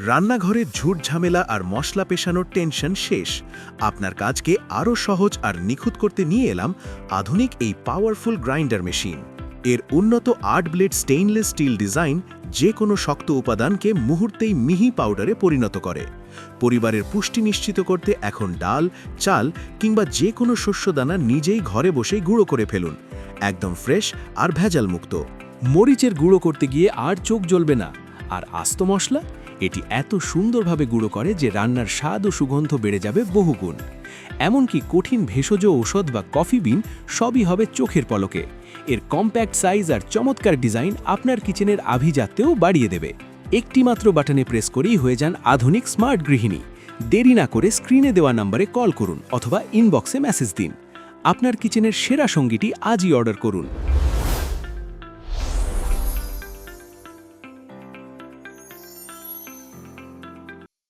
রান্নাঘরের ঝুট ঝামেলা আর মশলা পেশানোর টেনশন শেষ। আপনার কাজকে আরও সহজ আর নিখুঁত করতে নিয়ে এলাম আধুনিক এই পাওয়ারফুল গ্রাইন্ডার মেশিন। এর উন্নত ৮ ব্লেড স্টেইনলেস স্টিল ডিজাইন যে কোনো শক্ত উপাদানকে মুহূর্তেই মিহি পাউডারে পরিণত করে। পরিবারের পুষ্টি নিশ্চিত করতে এখন ডাল, চাল কিংবা যে কোনো শস্যদানা নিজেই ঘরে বসেই গুঁড়ো করে ফেলুন, একদম ফ্রেশ আর ভেজাল মুক্ত। মরিচের গুঁড়ো করতে গিয়ে আর চোখ জ্বলবে না। আর আস্ত মশলা এটি এত সুন্দরভাবে গুঁড়ো করে যে রান্নার স্বাদ ও সুগন্ধ বেড়ে যাবে বহুগুণ। এমনকি কঠিন ভেষজ ঔষধ বা কফি বিন সবই হবে চোখের পলকে। এর কম্প্যাক্ট সাইজ আর চমৎকার ডিজাইন আপনার কিচেনের আভিজাত্যেও বাড়িয়ে দেবে। একটি মাত্র বাটনে প্রেস করেই হয়ে যান আধুনিক স্মার্ট গৃহিণী। দেরি না করে স্ক্রিনে দেওয়া নম্বরে কল করুন অথবা ইনবক্সে মেসেজ দিন। আপনার কিচেনের সেরা সঙ্গীটি আজই অর্ডার করুন।